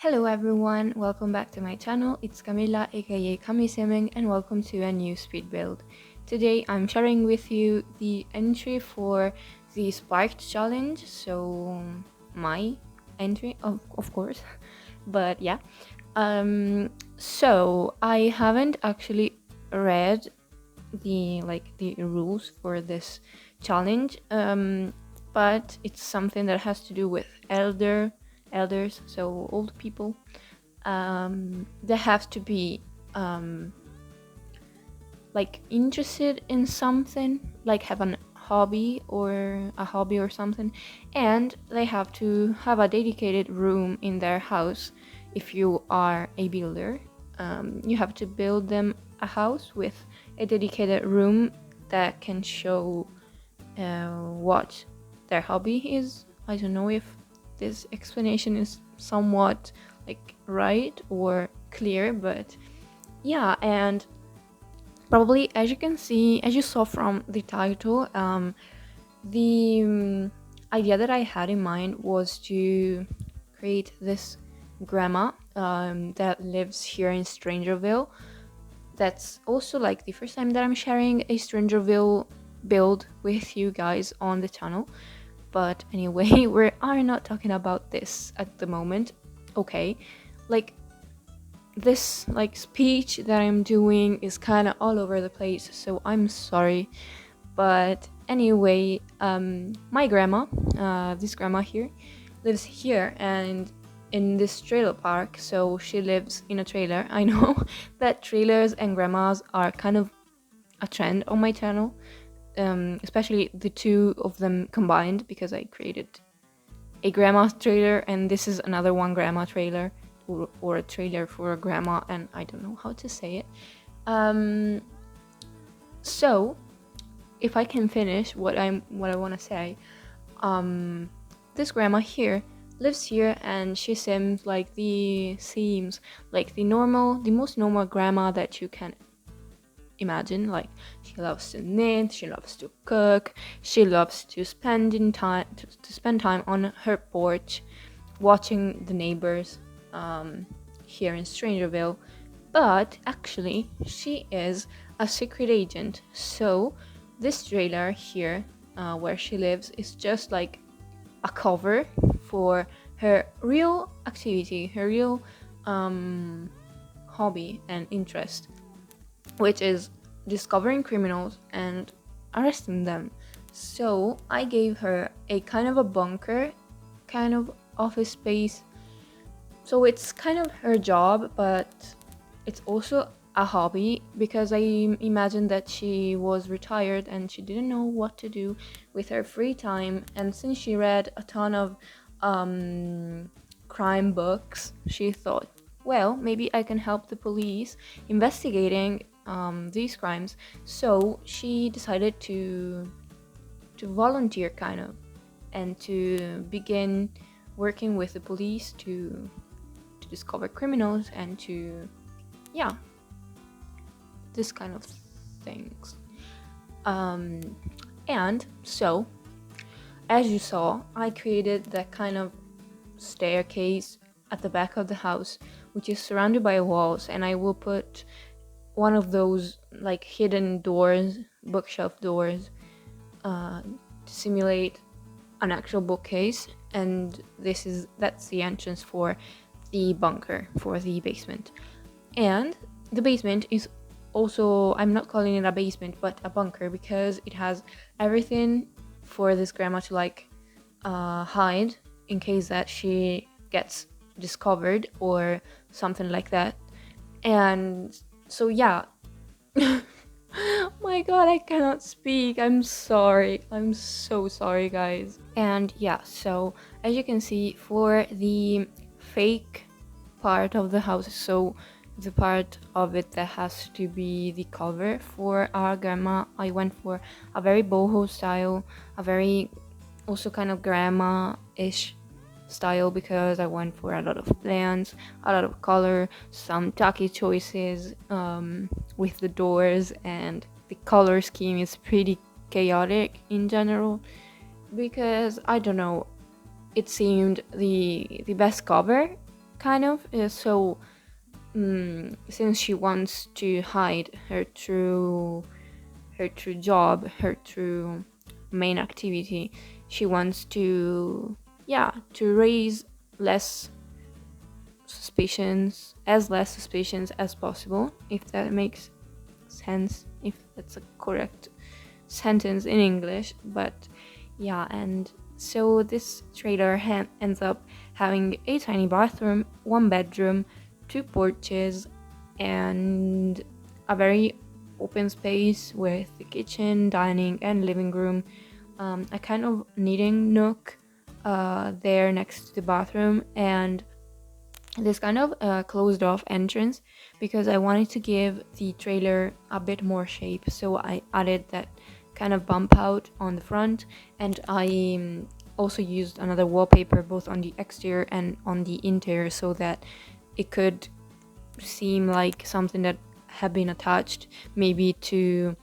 Hello everyone, welcome back to my channel. It's Camila aka CamiSimming and welcome to a new speed build. Today I'm sharing with you the entry for the Sparked challenge, so my entry of course. But yeah. So I haven't actually read the rules for this challenge, but it's something that has to do with elders, so old people. They have to be interested in something, like have a hobby or something, and they have to have a dedicated room in their house. If you are a builder, you have to build them a house with a dedicated room that can show what their hobby is. I don't know if this explanation is somewhat right or clear, but yeah. And probably, as you can see, as you saw from the title, the idea that I had in mind was to create this grandma that lives here in Strangerville. That's also like the first time that I'm sharing a Strangerville build with you guys on the channel. But anyway, we are not talking about this at the moment. Okay, like this speech that I'm doing is kind of all over the place, so I'm sorry. But anyway, my grandma, this grandma here, lives here and in this trailer park. So she lives in a trailer. I know that trailers and grandmas are kind of a trend on my channel, especially the two of them combined, because I created a grandma trailer and this is another one grandma trailer, or a trailer for a grandma, and I don't know how to say it. So if I can finish what I want to say, this grandma here lives here and she seems like the most normal grandma that you can imagine. Like, she loves to knit, she loves to cook, she loves to spend time on her porch watching the neighbors here in Strangerville. But actually she is a secret agent, so this trailer here, where she lives, is just like a cover for her real activity, her real hobby and interest, which is discovering criminals and arresting them. So I gave her a kind of a bunker, kind of office space. So it's kind of her job, but it's also a hobby, because I imagined that she was retired and she didn't know what to do with her free time. And since she read a ton of crime books, she thought, well, maybe I can help the police investigating these crimes. So she decided to volunteer, kind of, and to begin working with the police to discover criminals and to, yeah, this kind of things. And so, as you saw, I created that kind of staircase at the back of the house, which is surrounded by walls, and I will put one of those like hidden doors, bookshelf doors, to simulate an actual bookcase. And that's the entrance for the bunker, for the basement. And the basement is also, I'm not calling it a basement but a bunker, because it has everything for this grandma to hide in case that she gets discovered or something like that. And so yeah. My god, I cannot speak. I'm sorry. I'm so sorry, guys. And yeah, so as you can see, for the fake part of the house, so the part of it that has to be the cover for our grandma, I went for a very boho style, a very also kind of grandma-ish style, because I went for a lot of plants, a lot of color, some tacky choices with the doors, and the color scheme is pretty chaotic in general, because I don't know, it seemed the best cover kind of. So since she wants to hide her true job, her true main activity, she wants to, yeah, to raise less suspicions, as less suspicions as possible, if that makes sense, if that's a correct sentence in English. But yeah, and so this trailer ends up having a tiny bathroom, one bedroom, two porches, and a very open space with the kitchen, dining, and living room. A kind of knitting nook there next to the bathroom, and this kind of closed off entrance, because I wanted to give the trailer a bit more shape, so I added that kind of bump out on the front, and I also used another wallpaper both on the exterior and on the interior, so that it could seem like something that had been attached, maybe to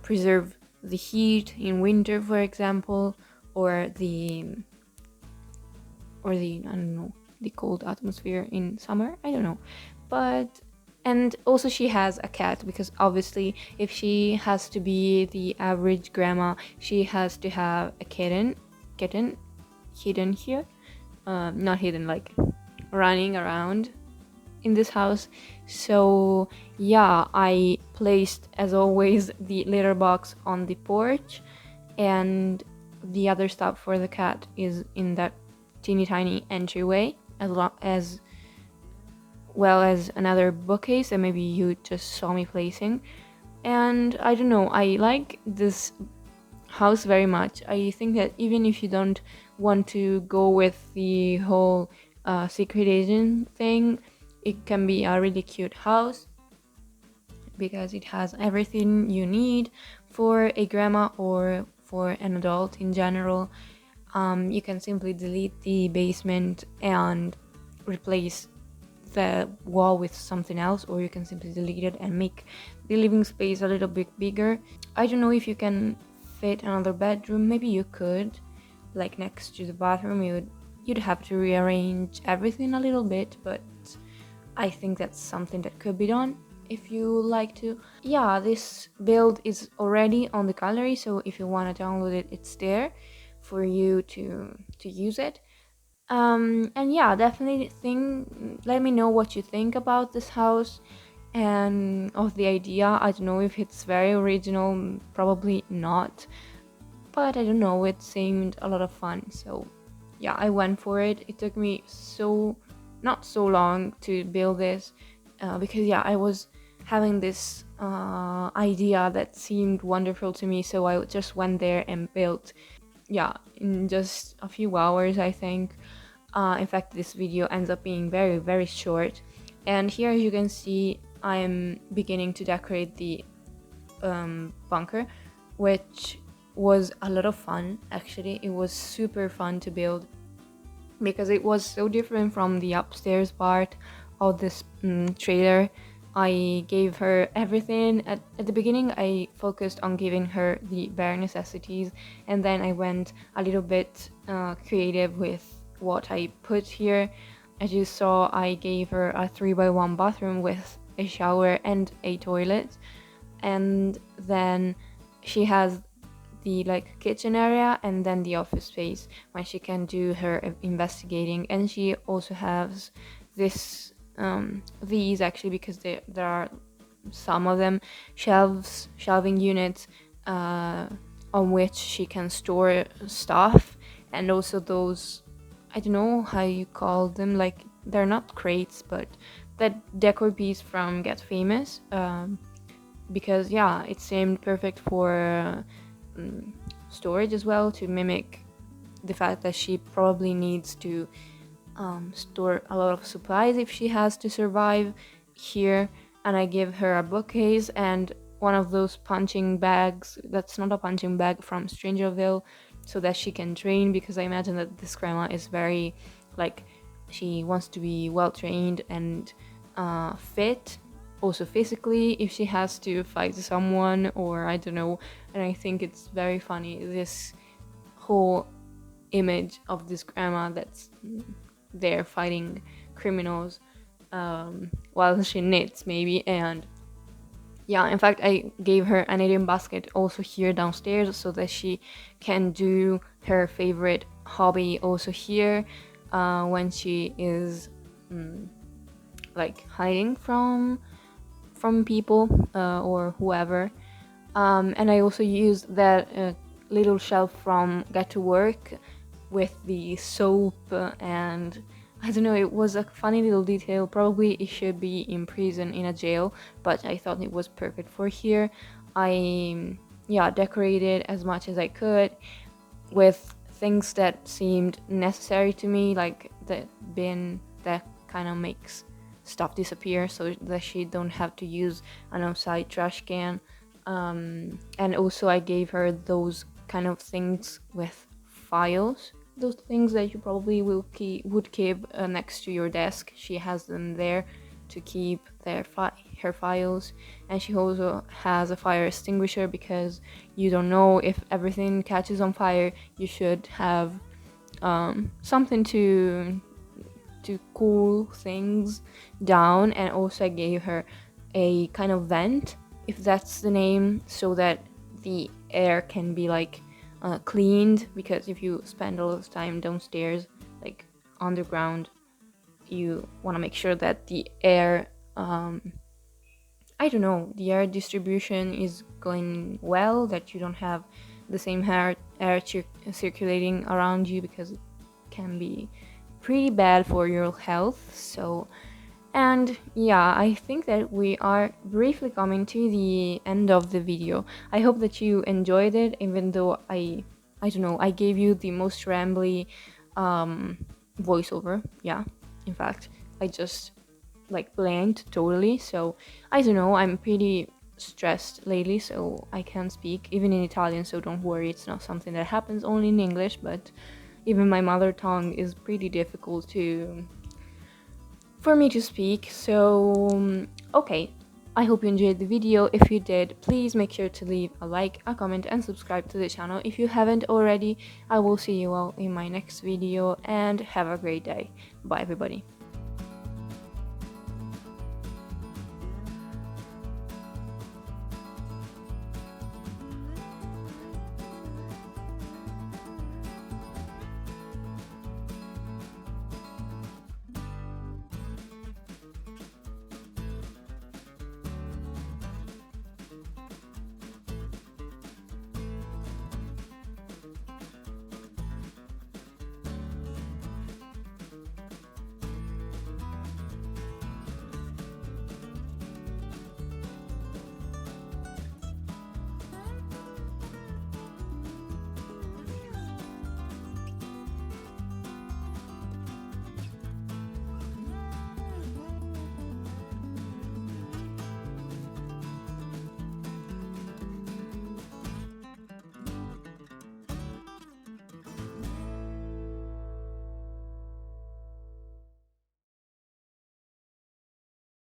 preserve the heat in winter, for example, or the I don't know, the cold atmosphere in summer. I don't know. But and also she has a cat, because obviously if she has to be the average grandma, she has to have a kitten hidden here, not hidden, like running around in this house. So yeah, I placed, as always, the litter box on the porch, and the other stop for the cat is in that teeny tiny entryway, as well as another bookcase that maybe you just saw me placing. And I don't know, I like this house very much. I think that even if you don't want to go with the whole secret agent thing, it can be a really cute house, because it has everything you need for a grandma or for an adult in general. You can simply delete the basement and replace the wall with something else, or you can simply delete it and make the living space a little bit bigger. I don't know if you can fit another bedroom. Maybe you could, like next to the bathroom. You'd have to rearrange everything a little bit, but I think that's something that could be done if you like to. Yeah, this build is already on the gallery, so if you want to download it, it's there for you to use it. And yeah, definitely let me know what you think about this house and of the idea. I don't know if it's very original, probably not, but I don't know, it seemed a lot of fun. So yeah, I went for it. It took me not so long to build this, because yeah, I was having this idea that seemed wonderful to me, so I just went there and built, yeah, in just a few hours, I think. In fact, this video ends up being very, very short. And here, as you can see, I'm beginning to decorate the bunker, which was a lot of fun. Actually, it was super fun to build, because it was so different from the upstairs part of this trailer. I gave her everything. At the beginning, I focused on giving her the bare necessities, and then I went a little bit creative with what I put here. As you saw, I gave her a 3x1 bathroom with a shower and a toilet, and then she has the kitchen area and then the office space when she can do her investigating. And she also has this these, actually, because there are some of them, shelving units on which she can store stuff, and also those, I don't know how you call them, like they're not crates, but that decor piece from Get Famous, because yeah, it seemed perfect for storage as well, to mimic the fact that she probably needs to store a lot of supplies if she has to survive here. And I give her a bookcase and one of those punching bags that's not a punching bag, from Strangerville, so that she can train, because I imagine that this grandma is very, she wants to be well trained and fit, also physically, if she has to fight someone, or I don't know. And I think it's very funny, this whole image of this grandma that's there fighting criminals while she knits maybe. And yeah, in fact, I gave her a knitting basket also here downstairs so that she can do her favorite hobby also here when she is like hiding from people or whoever. And I also used that little shelf from Get to Work with the soap and I don't know, it was a funny little detail. Probably it should be in prison in a jail, but I thought it was perfect for here. I decorated as much as I could with things that seemed necessary to me, like the bin that kind of makes stuff disappear so that she don't have to use an outside trash can. And also I gave her those kind of things with files, those things that you probably would keep next to your desk. She has them there to keep her files. And she also has a fire extinguisher because you don't know if everything catches on fire. You should have something to cool things down. And also I gave her a kind of vent, if that's the name, so that the air can be like cleaned, because if you spend a lot of time downstairs, like underground, you want to make sure that the air I don't know, the air distribution is going well, that you don't have the same air circulating around you, because it can be pretty bad for your health. So, and yeah, I think that we are briefly coming to the end of the video. I hope that you enjoyed it, even though I don't know, I gave you the most rambly voiceover. Yeah, in fact, I just like blanked totally. So I don't know, I'm pretty stressed lately, so I can't speak even in Italian, so don't worry, it's not something that happens only in English, but even my mother tongue is pretty difficult for me to speak. So okay, I hope you enjoyed the video. If you did, please make sure to leave a like, a comment, and subscribe to the channel if you haven't already. I will see you all in my next video, and have a great day. Bye everybody.